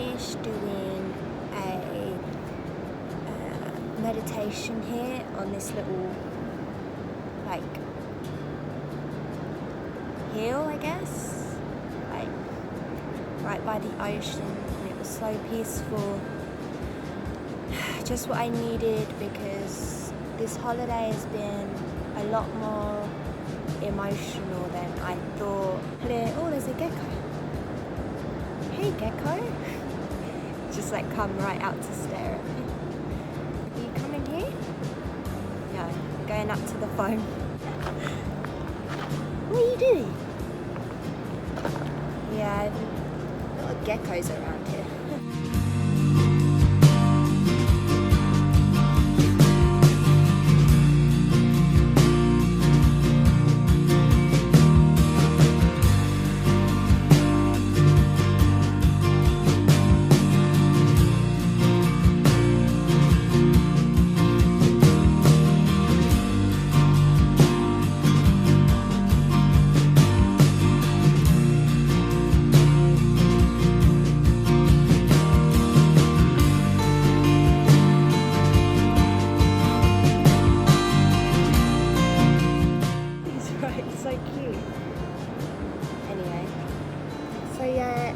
finished doing a meditation here on this little like hill, I guess, like right by the ocean, and it was so peaceful. Just what I needed, because this holiday has been a lot more emotional than I thought. Oh, there's a gecko. Hey gecko. Just like come right out to stare at me. Are you coming here? No, I'm going up to the phone. What are you doing? Yeah, a lot of geckos around here.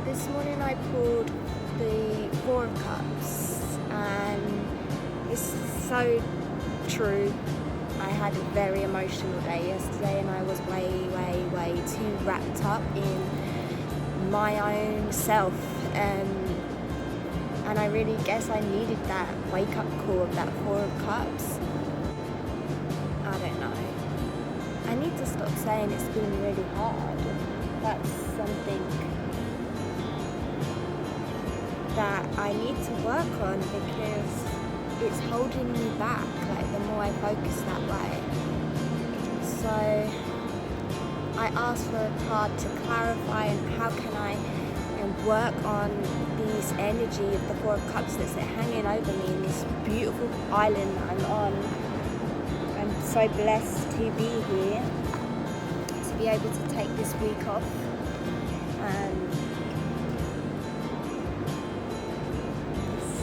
This morning I pulled the 4 of Cups, and it's so true. I had a very emotional day yesterday, and I was way too wrapped up in my own self, and I really guess I needed that wake-up call of that 4 of Cups. I don't know. I need to stop saying it's been really hard. That's something that I need to work on, because it's holding me back, like the more I focus that way. So I asked for a card to clarify, and how can I work on this energy of the 4 of Cups that's hanging over me in this beautiful island that I'm on. I'm so blessed to be here, to be able to take this week off, and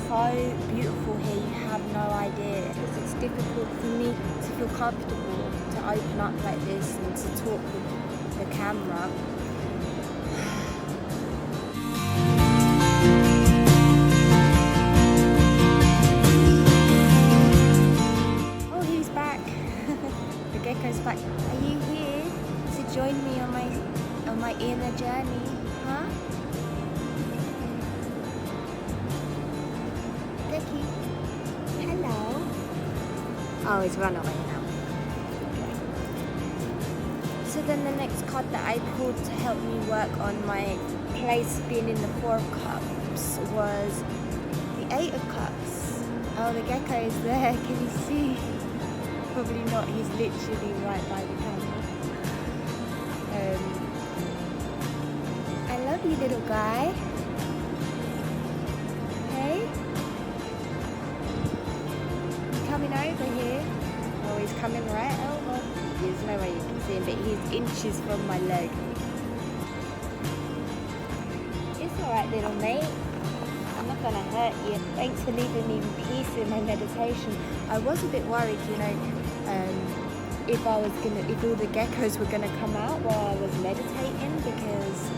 so beautiful here, you have no idea. Because it's difficult for me to feel comfortable to open up like this and to talk with the camera. Oh, he's back. The gecko's back. Are you here to join me on my inner journey? Huh? Hello. Oh, he's run away now. Okay. So then the next card that I pulled to help me work on my place being in the 4 of Cups was the 8 of Cups. Oh, the gecko is there. Can you see? Probably not. He's literally right by the camera. I love you, little guy. Coming over here. Oh, he's coming right over. There's no way you can see him, but he's inches from my leg. It's alright, little mate. I'm not gonna hurt you. Thanks for leaving me in peace in my meditation. I was a bit worried, you know, if all the geckos were gonna come out while I was meditating, because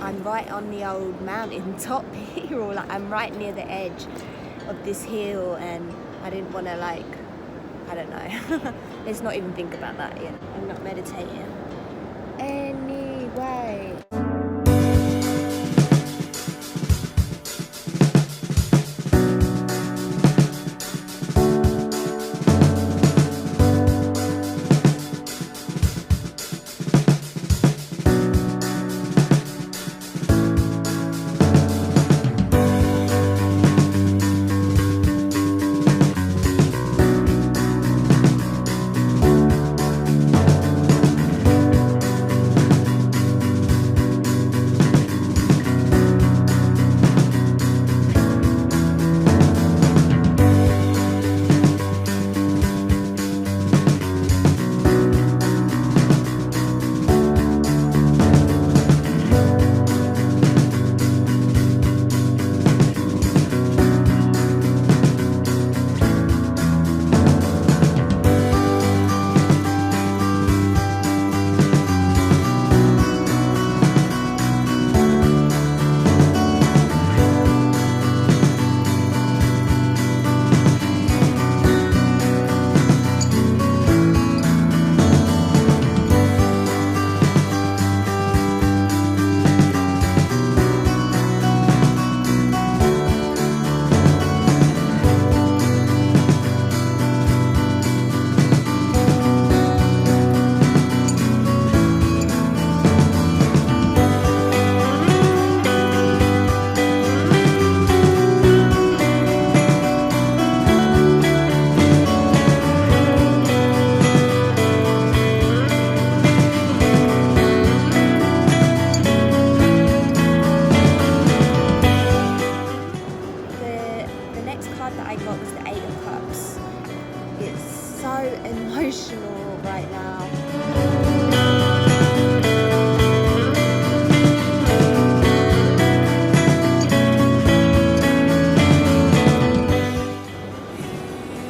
I'm right on the old mountain top here, or like I'm right near the edge of this hill, and I didn't want to, like, I don't know. Let's not even think about that yet. I'm not meditating. Anyway. right now.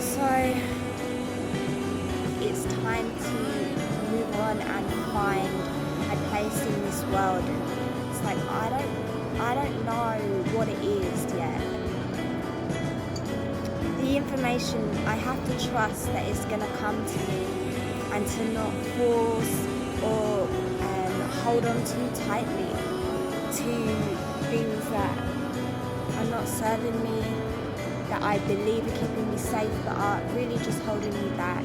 So it's time to move on and find a place in this world. It's like I don't know what it is yet. The information, I have to trust that it's going to come to me, and to not force or hold on too tightly to things that are not serving me, that I believe are keeping me safe, but are really just holding me back.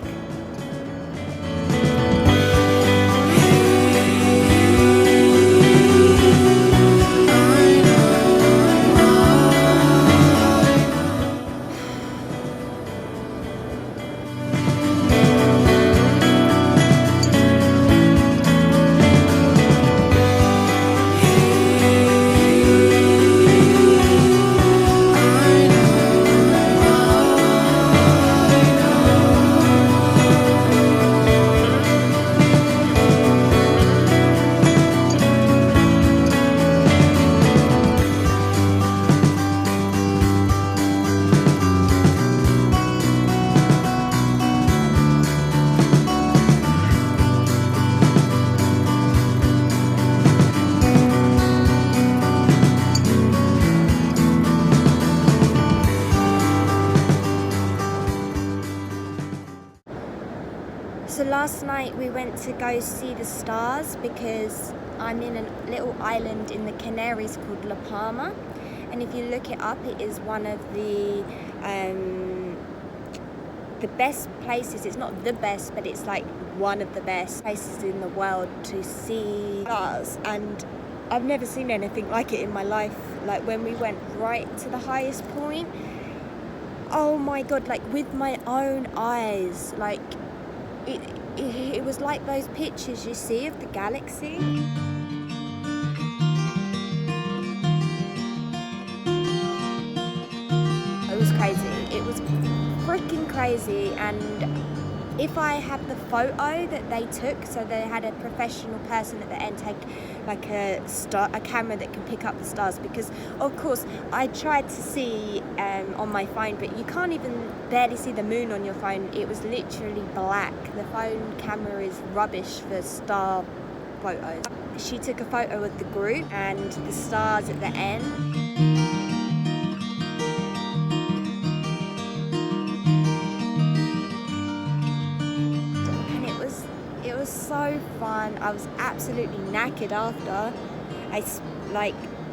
So last night we went to go see the stars because I'm in a little island in the Canaries called La Palma, and if you look it up, it is one of the best places. It's not the best, but it's like one of the best places in the world to see stars, and I've never seen anything like it in my life. Like when we went right to the highest point, oh my god, like with my own eyes, like it was like those pictures you see of the galaxy. It was crazy. It was freaking crazy. And if I had the photo that they took, so they had a professional person at the end take like a camera that can pick up the stars, because of course I tried to see on my phone, but you can't even barely see the moon on your phone. It was literally black. The phone camera is rubbish for star photos. She took a photo of the group and the stars at the end. It was so fun. I was absolutely knackered after. I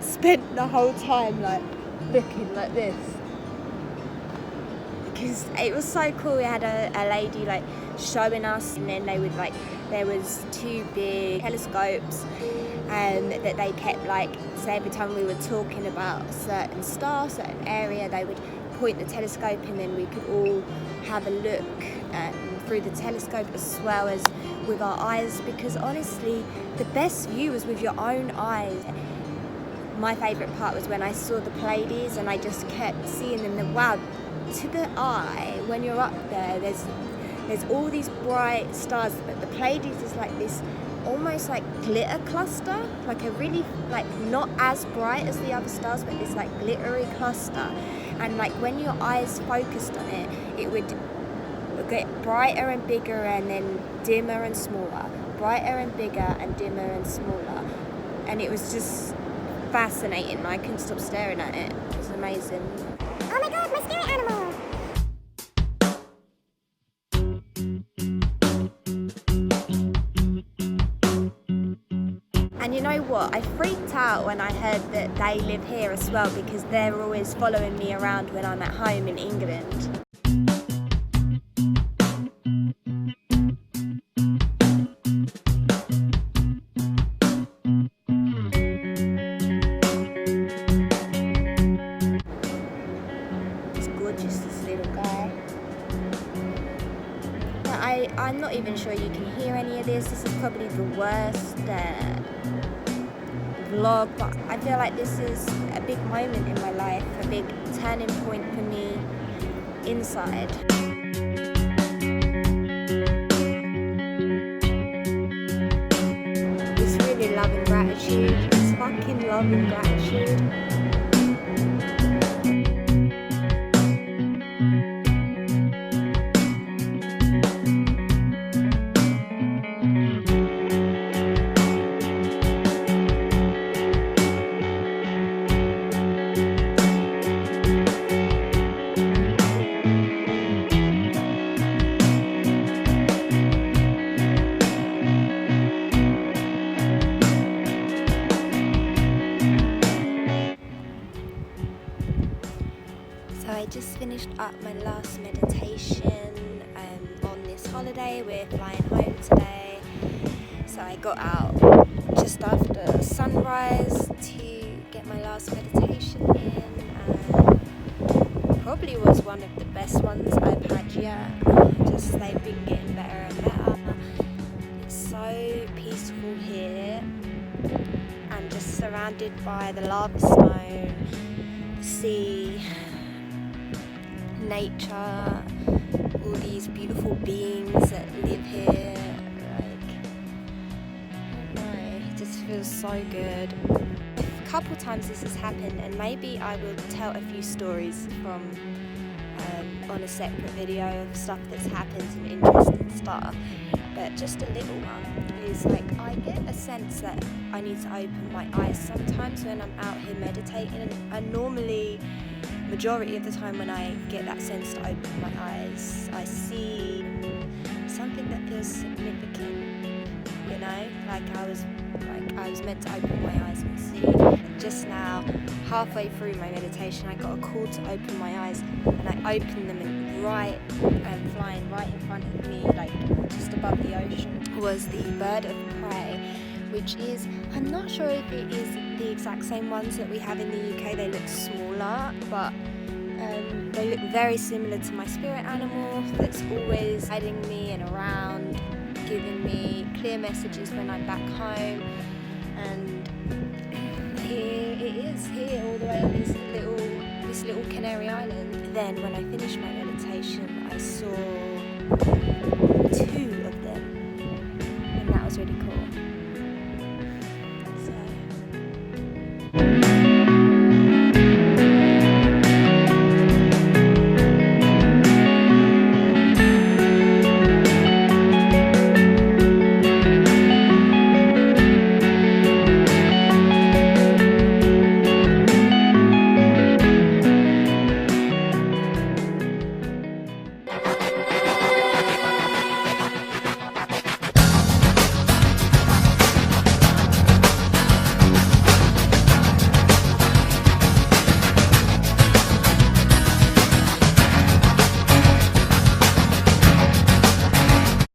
spent the whole time like looking like this, because it was so cool. We had a lady like showing us, and then there was two big telescopes that they kept, like, so every time we were talking about a certain star, certain area, they would point the telescope, and then we could all have a look through the telescope as well as with our eyes, because honestly the best view was with your own eyes. My favourite part was when I saw the Pleiades, and I just kept seeing them. Wow, to the eye, when you're up there, there's all these bright stars, but the Pleiades is like this almost like glitter cluster, like a really, like, not as bright as the other stars, but this like glittery cluster. And like when your eyes focused on it, it would get brighter and bigger, and then dimmer and smaller, brighter and bigger and dimmer and smaller, and it was just fascinating. I couldn't stop staring at it. It was amazing. Oh my god, my spirit animal! And you know what? I freaked out when I heard that they live here as well, because they're always following me around when I'm at home in England. I'm not even sure you can hear any of this. This is probably the worst vlog, but I feel like this is a big moment in my life, a big turning point for me inside. stuck in love and gratitude. So I just finished up my last meditation on this holiday. We're flying home today. So I got out just after sunrise to get my last meditation in, and probably was one of the best ones I've had yet. Just they've been getting better and better. It's so peaceful here and just surrounded by the lava stone, the sea, nature, all these beautiful beings that live here. Like, I don't know, it just feels so good. A couple times this has happened, and maybe I will tell a few stories from on a separate video of stuff that's happened and interesting stuff. But just a little one is like, I get a sense that I need to open my eyes sometimes when I'm out here meditating, and normally majority of the time when I get that sense to open my eyes, I see something that feels significant, you know, like I was meant to open my eyes and see. And just now, halfway through my meditation, I got a call to open my eyes, and I opened them, and flying right in front of me, like just above the ocean, was the bird of prey, which is, I'm not sure if it is the exact same ones that we have in the UK. They look smaller, but they look very similar to my spirit animal that's always guiding me and around, giving me clear messages when I'm back home. And here it is, here all the way on this little Canary Island. Then when I finished my meditation, I saw 2 of them, and that was really cool.